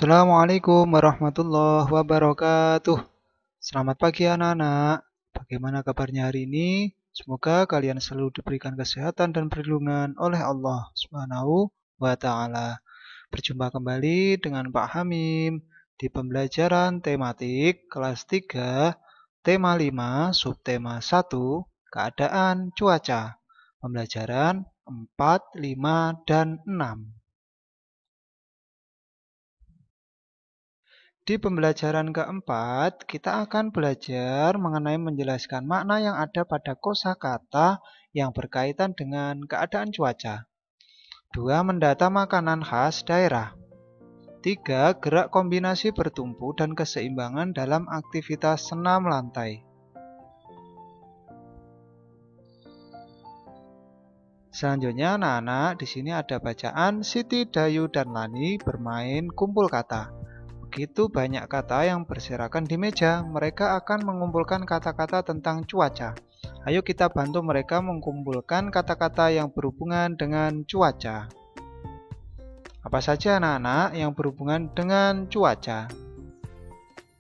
Assalamualaikum warahmatullahi wabarakatuh. Selamat pagi anak-anak. Bagaimana kabarnya hari ini? Semoga kalian selalu diberikan kesehatan dan perlindungan oleh Allah Subhanahu wa taala. Berjumpa kembali dengan Pak Hamim di pembelajaran tematik kelas 3, tema 5, subtema 1, keadaan cuaca. Pembelajaran 4, 5, dan 6. Di pembelajaran keempat, kita akan belajar mengenai menjelaskan makna yang ada pada kosakata yang berkaitan dengan keadaan cuaca. 2. Mendata makanan khas daerah. 3. Gerak kombinasi bertumpu dan keseimbangan dalam aktivitas senam lantai. Selanjutnya anak-anak, di sini ada bacaan Siti, Dayu, dan Lani bermain kumpul kata. Begitu banyak kata yang berserakan di meja, mereka akan mengumpulkan kata-kata tentang cuaca. Ayo kita bantu mereka mengumpulkan kata-kata yang berhubungan dengan cuaca. Apa saja anak-anak yang berhubungan dengan cuaca?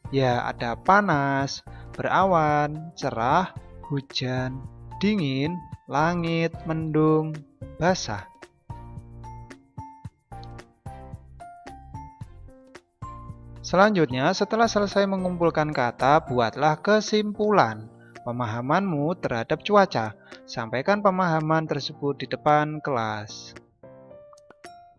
Ya, ada panas, berawan, cerah, hujan, dingin, langit, mendung, basah. Selanjutnya, setelah selesai mengumpulkan kata, buatlah kesimpulan pemahamanmu terhadap cuaca. Sampaikan pemahaman tersebut di depan kelas.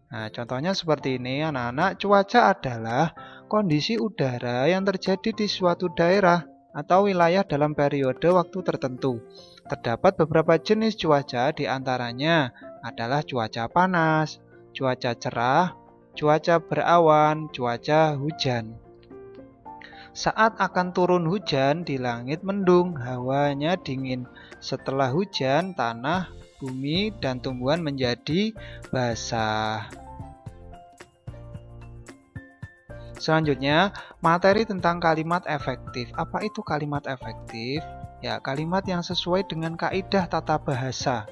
Nah, contohnya seperti ini, anak-anak. Cuaca adalah kondisi udara yang terjadi di suatu daerah atau wilayah dalam periode waktu tertentu. Terdapat beberapa jenis cuaca, di antaranya adalah cuaca panas, cuaca cerah, cuaca berawan, cuaca hujan. Saat akan turun hujan, di langit mendung, hawanya dingin. Setelah hujan, tanah, bumi, dan tumbuhan menjadi basah. Selanjutnya, materi tentang kalimat efektif. Apa itu kalimat efektif? Ya, kalimat yang sesuai dengan kaidah tata bahasa,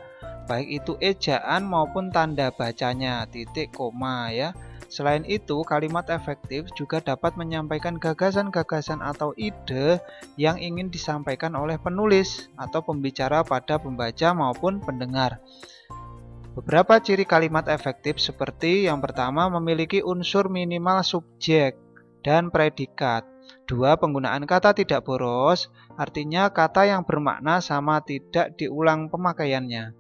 baik itu ejaan maupun tanda bacanya, titik, koma ya. Selain itu, kalimat efektif juga dapat menyampaikan gagasan-gagasan atau ide yang ingin disampaikan oleh penulis atau pembicara pada pembaca maupun pendengar. Beberapa ciri kalimat efektif seperti yang pertama, memiliki unsur minimal subjek dan predikat. 2. Penggunaan kata tidak boros, artinya kata yang bermakna sama tidak diulang pemakaiannya.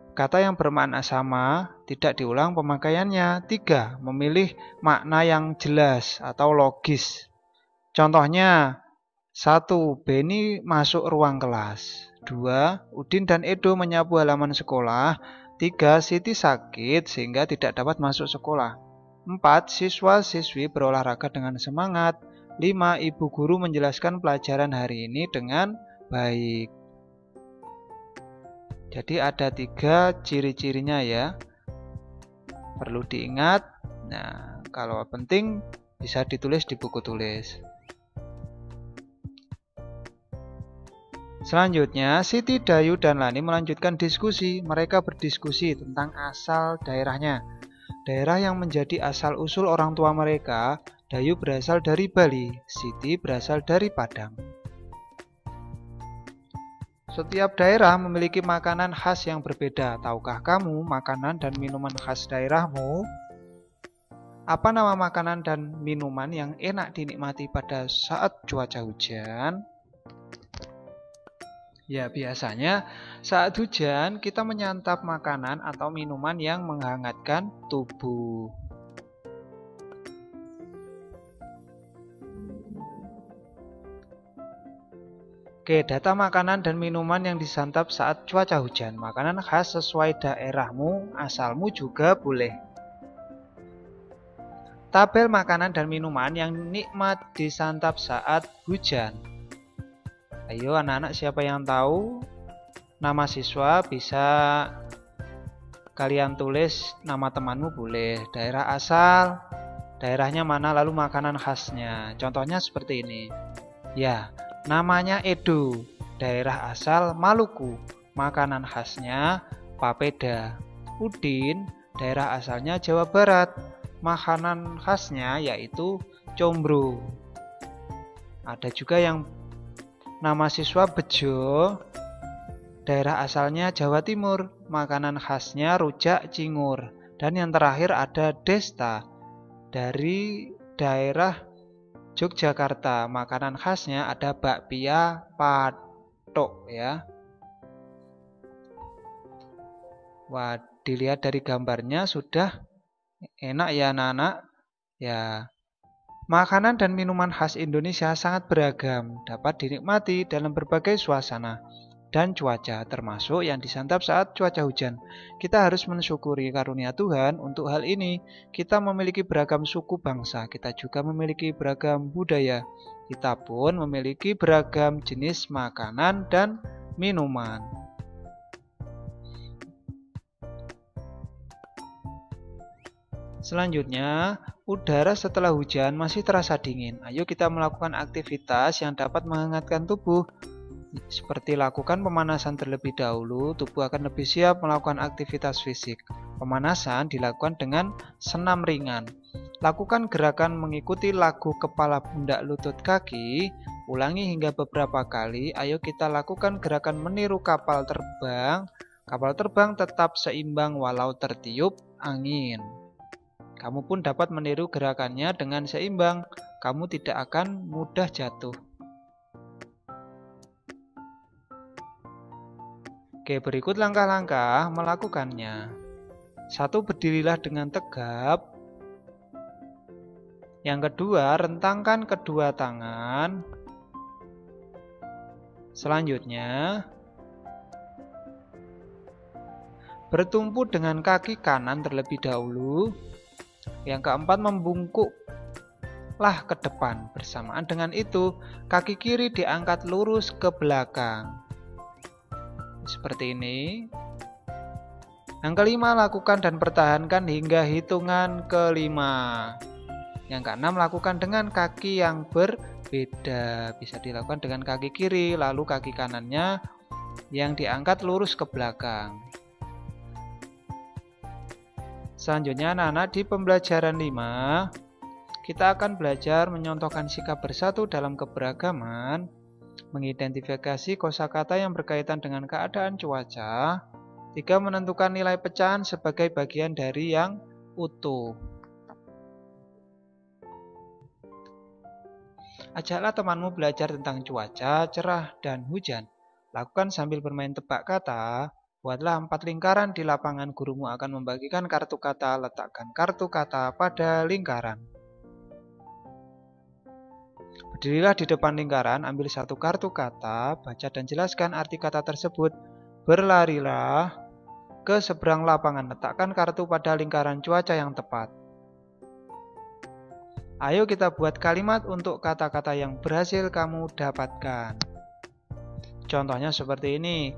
Kata yang bermakna sama, tidak diulang pemakaiannya. 3. Memilih makna yang jelas atau logis. Contohnya, 1. Beni masuk ruang kelas. 2. Udin dan Edo menyapu halaman sekolah. 3. Siti sakit sehingga tidak dapat masuk sekolah. 4. Siswa-siswi berolahraga dengan semangat. 5. Ibu guru menjelaskan pelajaran hari ini dengan baik. Jadi ada 3 ciri-cirinya ya. Perlu diingat. Nah, kalau penting bisa ditulis di buku tulis. Selanjutnya, Siti, Dayu, dan Lani melanjutkan diskusi. Mereka berdiskusi tentang asal daerahnya. Daerah yang menjadi asal-usul orang tua mereka, Dayu berasal dari Bali, Siti berasal dari Padang. Setiap daerah memiliki makanan khas yang berbeda. Tahukah kamu makanan dan minuman khas daerahmu? Apa nama makanan dan minuman yang enak dinikmati pada saat cuaca hujan? Ya, biasanya saat hujan kita menyantap makanan atau minuman yang menghangatkan tubuh. Oke, data makanan dan minuman yang disantap saat cuaca hujan. Makanan khas sesuai daerahmu, asalmu juga boleh. Tabel makanan dan minuman yang nikmat disantap saat hujan. Ayo anak-anak, siapa yang tahu nama siswa bisa kalian tulis, nama temanmu boleh. Daerah asal, daerahnya mana, lalu makanan khasnya. Contohnya seperti ini. Ya, namanya Edo, daerah asal Maluku, makanan khasnya papeda. Udin, daerah asalnya Jawa Barat, makanan khasnya yaitu combro. Ada juga yang nama siswa Bejo, daerah asalnya Jawa Timur, makanan khasnya rujak cingur. Dan yang terakhir ada Desta, dari daerah Yogyakarta, makanan khasnya ada bakpia patok ya. Wah, dilihat dari gambarnya sudah enak ya anak-anak. Ya, makanan dan minuman khas Indonesia sangat beragam, dapat dinikmati dalam berbagai suasana dan cuaca, termasuk yang disantap saat cuaca hujan. Kita harus mensyukuri karunia Tuhan untuk hal ini. Kita memiliki beragam suku bangsa, kita juga memiliki beragam budaya. Kita pun memiliki beragam jenis makanan dan minuman. Selanjutnya, udara setelah hujan masih terasa dingin. Ayo kita melakukan aktivitas yang dapat menghangatkan tubuh. Seperti lakukan pemanasan terlebih dahulu, tubuh akan lebih siap melakukan aktivitas fisik. Pemanasan dilakukan dengan senam ringan. Lakukan gerakan mengikuti lagu kepala, pundak, lutut, kaki. Ulangi hingga beberapa kali. Ayo kita lakukan gerakan meniru kapal terbang. Kapal terbang tetap seimbang walau tertiup angin. Kamu pun dapat meniru gerakannya dengan seimbang. Kamu tidak akan mudah jatuh. Oke, berikut langkah-langkah melakukannya. 1. Berdirilah dengan tegap. Yang kedua, rentangkan kedua tangan. Selanjutnya, bertumpu dengan kaki kanan terlebih dahulu. Yang keempat, membungkuklah ke depan. Bersamaan dengan itu, kaki kiri diangkat lurus ke belakang. Seperti ini. Yang kelima, lakukan dan pertahankan hingga hitungan kelima. Yang keenam, lakukan dengan kaki yang berbeda. Bisa dilakukan dengan kaki kiri, lalu kaki kanannya yang diangkat lurus ke belakang. Selanjutnya anak-anak, di pembelajaran 5 kita akan belajar menyontohkan sikap bersatu dalam keberagaman, mengidentifikasi kosakata yang berkaitan dengan keadaan cuaca, 3. Menentukan nilai pecahan sebagai bagian dari yang utuh. Ajaklah temanmu belajar tentang cuaca, cerah, dan hujan. Lakukan sambil bermain tebak kata. Buatlah 4 lingkaran di lapangan. Gurumu akan membagikan kartu kata. Letakkan kartu kata pada lingkaran. Berdirilah di depan lingkaran, ambil 1 kartu kata, baca dan jelaskan arti kata tersebut. Berlarilah ke seberang lapangan. Letakkan kartu pada lingkaran cuaca yang tepat. Ayo kita buat kalimat untuk kata-kata yang berhasil kamu dapatkan. Contohnya seperti ini.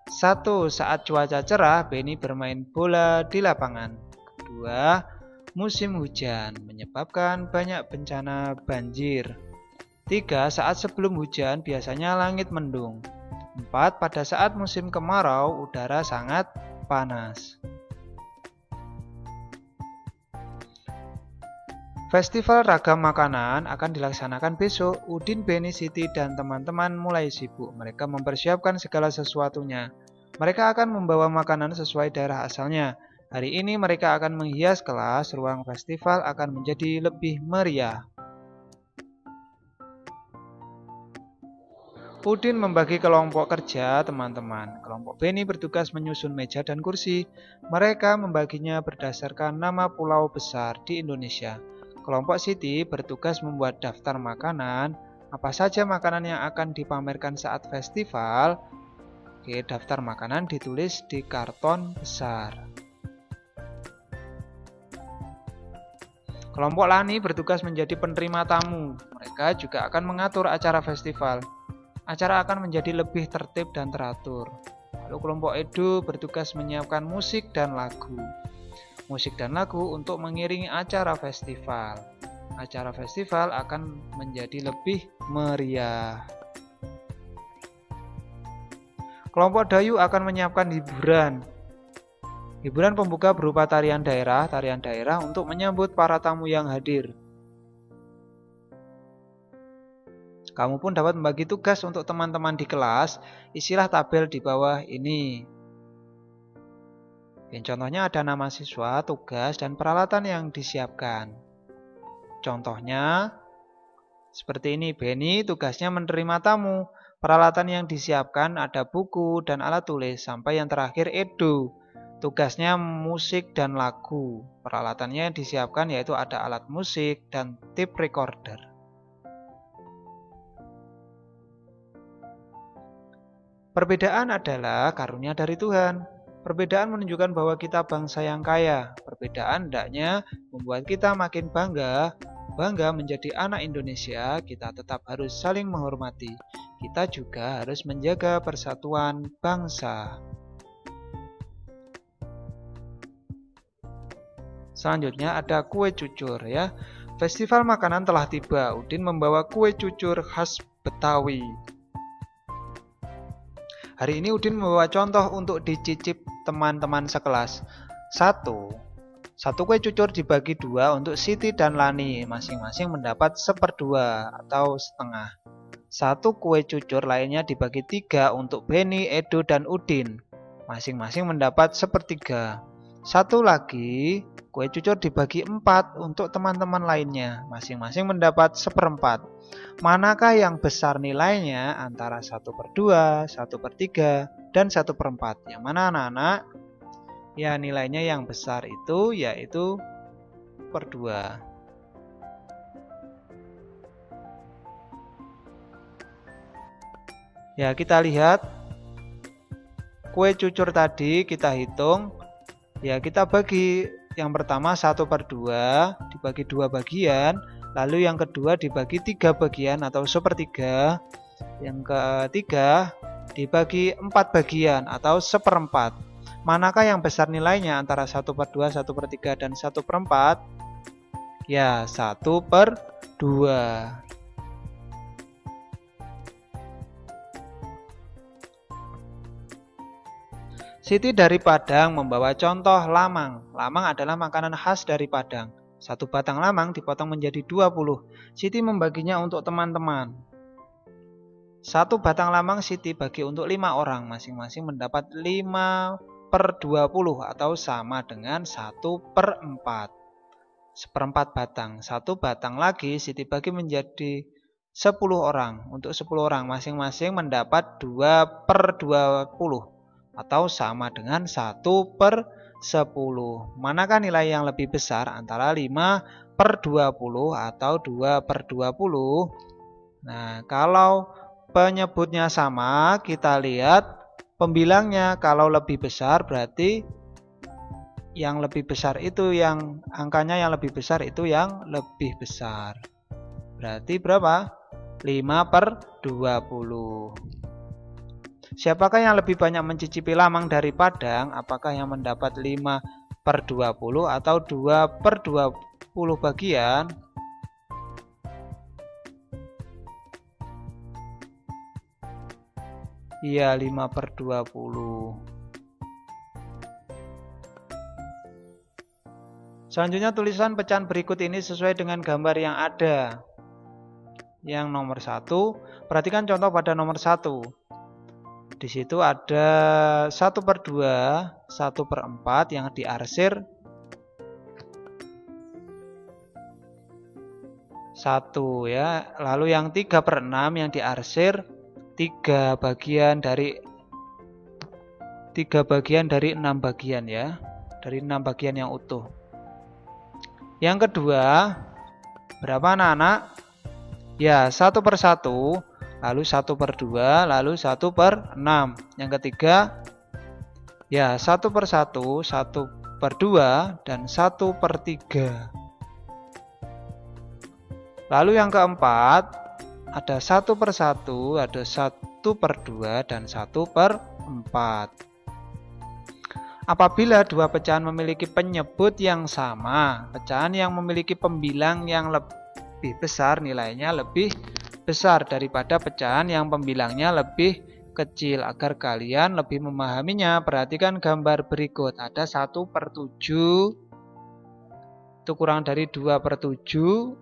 1. Saat cuaca cerah, Benny bermain bola di lapangan. 2. Musim hujan menyebabkan banyak bencana banjir. 3. Saat sebelum hujan, biasanya langit mendung. 4. Pada saat musim kemarau, udara sangat panas. Festival ragam makanan akan dilaksanakan besok. Udin, Benny, Siti, dan teman-teman mulai sibuk. Mereka mempersiapkan segala sesuatunya. Mereka akan membawa makanan sesuai daerah asalnya. Hari ini mereka akan menghias kelas. Ruang festival akan menjadi lebih meriah. Udin membagi kelompok kerja teman-teman. Kelompok Benny bertugas menyusun meja dan kursi. Mereka membaginya berdasarkan nama pulau besar di Indonesia. Kelompok Siti bertugas membuat daftar makanan, apa saja makanan yang akan dipamerkan saat festival. Oke, daftar makanan ditulis di karton besar. Kelompok Lani bertugas menjadi penerima tamu. Mereka juga akan mengatur acara festival. Acara akan menjadi lebih tertib dan teratur. Lalu kelompok Edo bertugas menyiapkan musik dan lagu. Musik dan lagu untuk mengiringi acara festival. Acara festival akan menjadi lebih meriah. Kelompok Dayu akan menyiapkan hiburan. Hiburan pembuka berupa tarian daerah untuk menyambut para tamu yang hadir. Kamu pun dapat membagi tugas untuk teman-teman di kelas, isilah tabel di bawah ini. Contohnya ada nama siswa, tugas, dan peralatan yang disiapkan. Contohnya, seperti ini, Benny tugasnya menerima tamu. Peralatan yang disiapkan ada buku dan alat tulis. Sampai yang terakhir Edo. Tugasnya musik dan lagu. Peralatannya yang disiapkan yaitu ada alat musik dan tape recorder. Perbedaan adalah karunia dari Tuhan. Perbedaan menunjukkan bahwa kita bangsa yang kaya. Perbedaan hendaknya membuat kita makin bangga menjadi anak Indonesia. Kita tetap harus saling menghormati. Kita juga harus menjaga persatuan bangsa. Selanjutnya ada kue cucur ya. Festival makanan telah tiba. Udin membawa kue cucur khas Betawi. Hari ini Udin membawa contoh untuk dicicip teman-teman sekelas. Satu kue cucur dibagi dua untuk Siti dan Lani. Masing-masing mendapat 1/2 atau setengah. Satu kue cucur lainnya dibagi 3 untuk Benny, Edo, dan Udin. Masing-masing mendapat 1/3. Satu lagi kue cucur dibagi 4 untuk teman-teman lainnya. Masing-masing mendapat 1/4. Manakah yang besar nilainya antara 1/2, 1/3, dan 1/4? Yang mana anak-anak? Ya, nilainya yang besar itu yaitu 1/2. Ya, kita lihat kue cucur tadi kita hitung. Ya, kita bagi yang pertama 1/2 dibagi 2 bagian. Lalu yang kedua dibagi 3 bagian atau 1/3. Yang ketiga dibagi 4 bagian atau 1/4. Manakah yang besar nilainya antara 1/2, 1/3, dan 1/4? Ya, 1/2. Siti dari Padang membawa contoh lamang. Lamang adalah makanan khas dari Padang. 1 batang lamang dipotong menjadi 20. Siti membaginya untuk teman-teman. 1 batang lamang Siti bagi untuk 5 orang. Masing-masing mendapat 5/20 atau sama dengan 1/4. 1/4 batang. 1 batang lagi Siti bagi menjadi 10 orang. Untuk 10 orang masing-masing mendapat 2/20 atau sama dengan 1/10. Manakah nilai yang lebih besar antara 5/20 atau 2/20? Nah, kalau penyebutnya sama, kita lihat pembilangnya. Kalau lebih besar berarti yang lebih besar itu yang angkanya yang lebih besar itu yang lebih besar. Berarti berapa? 5/20. Siapakah yang lebih banyak mencicipi lamang dari Padang? Apakah yang mendapat 5/20 atau 2/20 bagian? Iya, 5/20. Selanjutnya tulisan pecahan berikut ini sesuai dengan gambar yang ada. Yang nomor 1, perhatikan contoh pada nomor 1. Di situ ada 1/2, 1/4 yang diarsir 1 ya. Lalu yang 3/6 yang diarsir 3 bagian dari 6 bagian ya. Dari 6 bagian yang utuh. Yang kedua, berapa anak-anak? Ya, 1/1. Lalu 1/2, lalu 1/6. Yang ketiga, ya 1/1, 1/2, dan 1/3. Lalu yang keempat, ada 1/1, ada 1/2, dan 1/4. Apabila dua pecahan memiliki penyebut yang sama, pecahan yang memiliki pembilang yang lebih besar nilainya lebih besar daripada pecahan yang pembilangnya lebih kecil agar kalian lebih memahaminya. Perhatikan gambar berikut. Ada 1/7, itu kurang dari 2/7,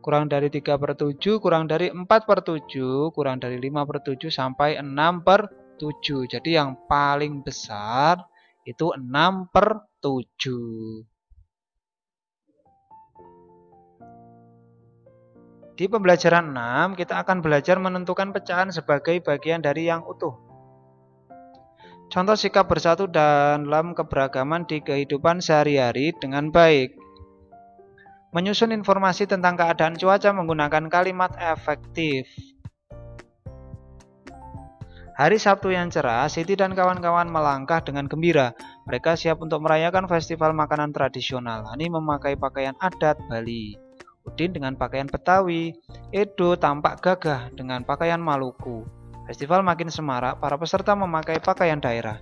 kurang dari 3/7, kurang dari 4/7, kurang dari 5/7 sampai 6/7. Jadi yang paling besar itu 6/7. Di pembelajaran 6, kita akan belajar menentukan pecahan sebagai bagian dari yang utuh. Contoh sikap bersatu dalam keberagaman di kehidupan sehari-hari dengan baik. Menyusun informasi tentang keadaan cuaca menggunakan kalimat efektif. Hari Sabtu yang cerah, Siti dan kawan-kawan melangkah dengan gembira. Mereka siap untuk merayakan festival makanan tradisional. Lani memakai pakaian adat Bali. Udin dengan pakaian Betawi. Edo tampak gagah dengan pakaian Maluku. Festival makin semarak, para peserta memakai pakaian daerah.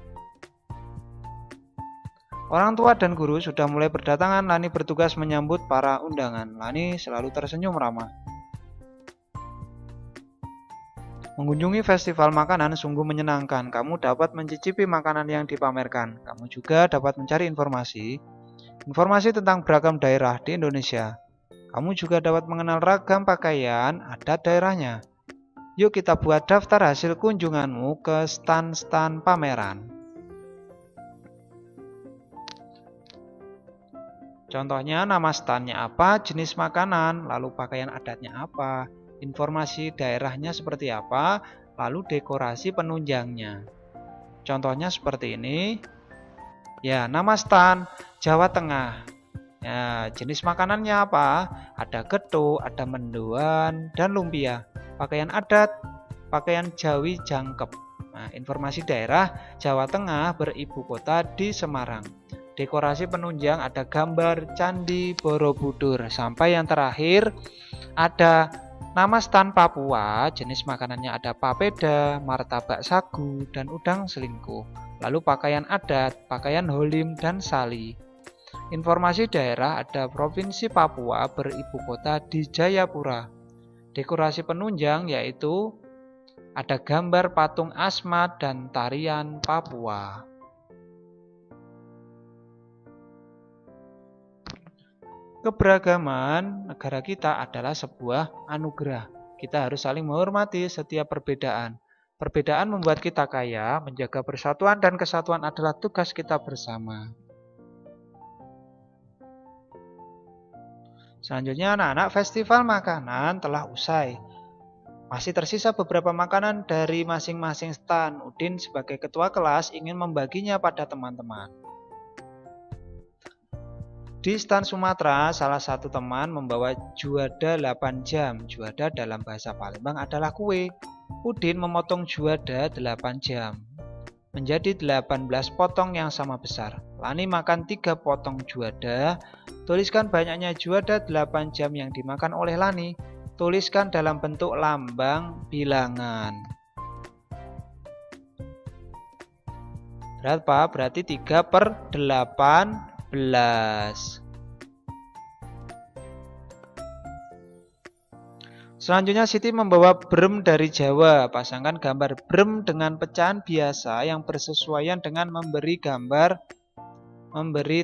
Orang tua dan guru sudah mulai berdatangan. Lani bertugas menyambut para undangan. Lani selalu tersenyum ramah. Mengunjungi festival makanan sungguh menyenangkan. Kamu dapat mencicipi makanan yang dipamerkan. Kamu juga dapat mencari informasi tentang beragam daerah di Indonesia. Kamu juga dapat mengenal ragam pakaian adat daerahnya. Yuk kita buat daftar hasil kunjunganmu ke stan-stan pameran. Contohnya nama standnya apa, jenis makanan, lalu pakaian adatnya apa, informasi daerahnya seperti apa, lalu dekorasi penunjangnya. Contohnya seperti ini. Ya, nama stand Jawa Tengah. Ya, jenis makanannya apa? Ada getuk, ada mendoan, dan lumpia. Pakaian adat, pakaian Jawi jangkep. Nah, informasi daerah Jawa Tengah beribu kota di Semarang. Dekorasi penunjang ada gambar Candi Borobudur. Sampai yang terakhir ada nama stan Papua. Jenis makanannya ada papeda, martabak sagu, dan udang selingkuh. Lalu pakaian adat, pakaian holim, dan sali. Informasi daerah ada Provinsi Papua beribu kota di Jayapura. Dekorasi penunjang yaitu ada gambar patung Asmat dan tarian Papua. Keberagaman negara kita adalah sebuah anugerah. Kita harus saling menghormati setiap perbedaan. Perbedaan membuat kita kaya, menjaga persatuan dan kesatuan adalah tugas kita bersama. Selanjutnya anak-anak, festival makanan telah usai. Masih tersisa beberapa makanan dari masing-masing stand. Udin sebagai ketua kelas ingin membaginya pada teman-teman. Di stand Sumatera, salah satu teman membawa juada 8 jam. Juada dalam bahasa Palembang adalah kue. Udin memotong juada 8 jam menjadi 18 potong yang sama besar. Lani makan 3 potong juada. Tuliskan banyaknya juada 8 jam yang dimakan oleh Lani. Tuliskan dalam bentuk lambang bilangan. Berapa? Berarti 3/18. Selanjutnya Siti membawa brem dari Jawa. Pasangkan gambar brem dengan pecahan biasa yang bersesuaian dengan memberi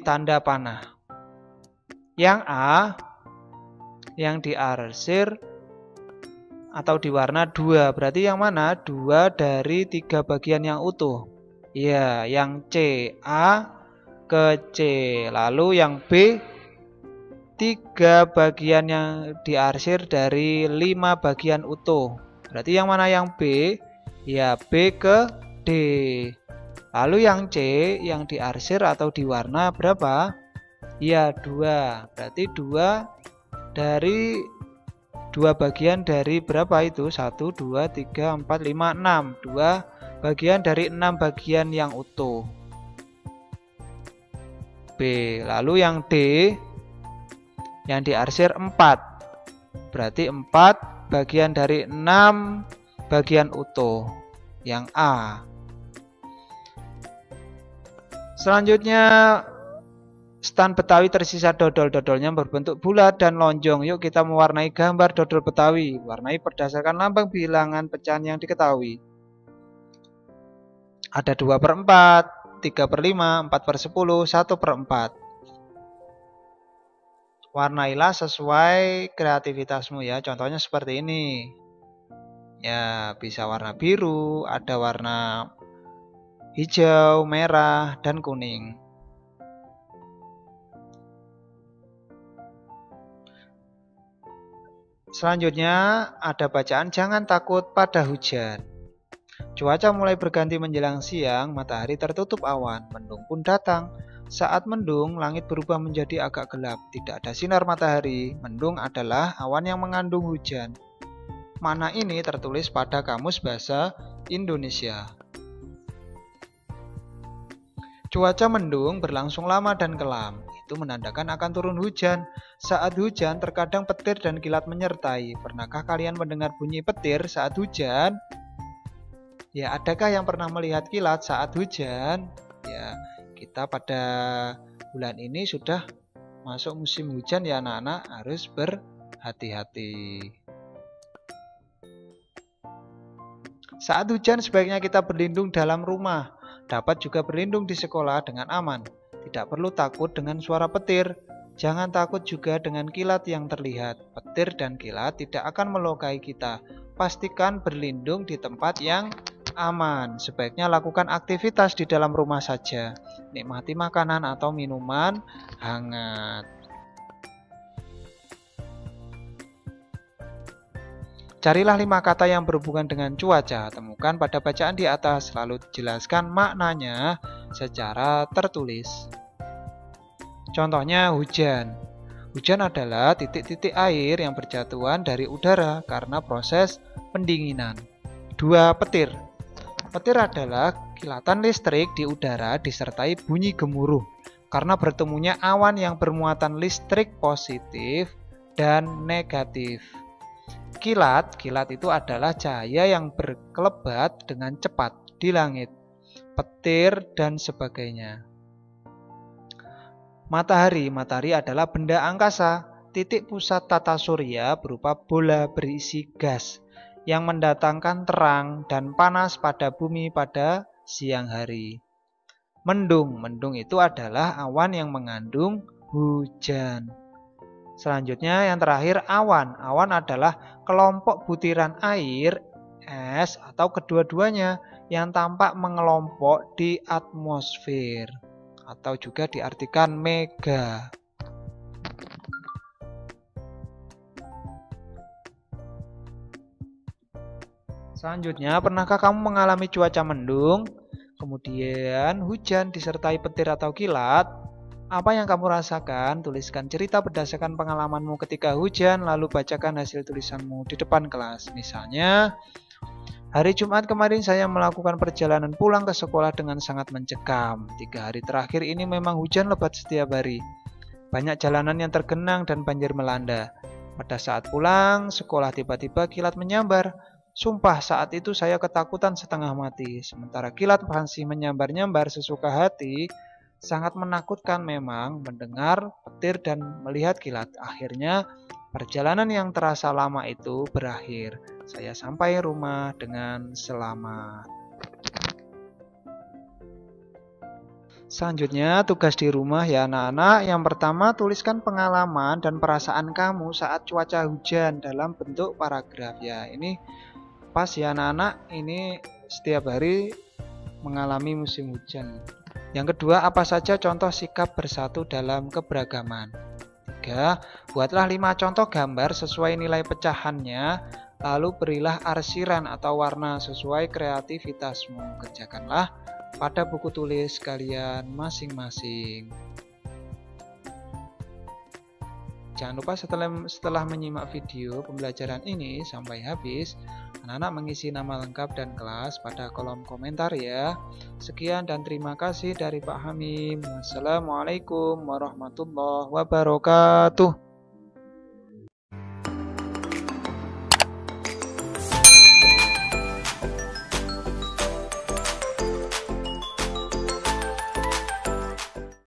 tanda panah. Yang A yang diarsir atau diwarna 2. Berarti yang mana? 2 dari 3 bagian yang utuh. Ya, yang C, A ke C. Lalu yang B, 3 bagian yang diarsir dari 5 bagian utuh. Berarti yang mana yang B? Ya, B ke D. Lalu yang C yang diarsir atau diwarna berapa? Ya, 2. Berarti 2 dari 2 bagian dari berapa itu? 1, 2, 3, 4, 5, 6. 2 bagian dari 6 bagian yang utuh. B. Lalu yang D yang diarsir 4. Berarti 4 bagian dari 6 bagian utuh. Yang A. Selanjutnya stand Betawi tersisa dodol. Dodolnya berbentuk bulat dan lonjong. Yuk kita mewarnai gambar dodol Betawi. Warnai berdasarkan lambang bilangan pecahan yang diketahui. Ada 2/4, 3/5, 4/10, 1/4. Warnailah sesuai kreativitasmu ya. Contohnya seperti ini. Ya, bisa warna biru, ada warna hijau, merah, dan kuning. Selanjutnya ada bacaan jangan takut pada hujan. Cuaca mulai berganti menjelang siang, matahari tertutup awan, mendung pun datang. Saat mendung, langit berubah menjadi agak gelap. Tidak ada sinar matahari. Mendung adalah awan yang mengandung hujan. Makna ini tertulis pada Kamus Bahasa Indonesia. Cuaca mendung berlangsung lama dan kelam. Itu menandakan akan turun hujan. Saat hujan, terkadang petir dan kilat menyertai. Pernahkah kalian mendengar bunyi petir saat hujan? Ya, adakah yang pernah melihat kilat saat hujan? Ya, kita pada bulan ini sudah masuk musim hujan ya anak-anak, harus berhati-hati. Saat hujan sebaiknya kita berlindung dalam rumah, dapat juga berlindung di sekolah dengan aman. Tidak perlu takut dengan suara petir, jangan takut juga dengan kilat yang terlihat. Petir dan kilat tidak akan melukai kita. Pastikan berlindung di tempat yang aman. Sebaiknya lakukan aktivitas di dalam rumah saja. Nikmati makanan atau minuman hangat. Carilah 5 kata yang berhubungan dengan cuaca. Temukan pada bacaan di atas, lalu jelaskan maknanya secara tertulis. Contohnya hujan. Hujan adalah titik-titik air yang berjatuhan dari udara karena proses pendinginan. 2. Petir. Petir adalah kilatan listrik di udara disertai bunyi gemuruh karena bertemunya awan yang bermuatan listrik positif dan negatif. Kilat itu adalah cahaya yang berkelebat dengan cepat di langit, petir, dan sebagainya. Matahari adalah benda angkasa, titik pusat tata surya berupa bola berisi gas yang mendatangkan terang dan panas pada bumi pada siang hari. Mendung itu adalah awan yang mengandung hujan. Selanjutnya yang terakhir awan. Awan adalah kelompok butiran air, es, atau kedua-duanya yang tampak mengelompok di atmosfer, atau juga diartikan mega. Selanjutnya, pernahkah kamu mengalami cuaca mendung, kemudian hujan disertai petir atau kilat? Apa yang kamu rasakan? Tuliskan cerita berdasarkan pengalamanmu ketika hujan, lalu bacakan hasil tulisanmu di depan kelas. Misalnya, hari Jumat kemarin saya melakukan perjalanan pulang ke sekolah dengan sangat mencekam. 3 hari terakhir ini memang hujan lebat setiap hari. Banyak jalanan yang tergenang dan banjir melanda. Pada saat pulang, sekolah tiba-tiba kilat menyambar. Sumpah saat itu saya ketakutan setengah mati. Sementara kilat masih menyambar-nyambar sesuka hati. Sangat menakutkan memang mendengar petir dan melihat kilat. Akhirnya perjalanan yang terasa lama itu berakhir. Saya sampai rumah dengan selamat. Selanjutnya tugas di rumah ya anak-anak. Yang pertama tuliskan pengalaman dan perasaan kamu saat cuaca hujan dalam bentuk paragraf ya. Ini pas ya anak-anak, ini setiap hari mengalami musim hujan. Yang kedua, apa saja contoh sikap bersatu dalam keberagaman. 3. Buatlah 5 contoh gambar sesuai nilai pecahannya, lalu berilah arsiran atau warna sesuai kreativitasmu. Kerjakanlah pada buku tulis kalian masing-masing. Jangan lupa setelah menyimak video pembelajaran ini sampai habis, anak-anak mengisi nama lengkap dan kelas pada kolom komentar ya. Sekian dan terima kasih dari Pak Hamim. Wassalamualaikum warahmatullahi wabarakatuh.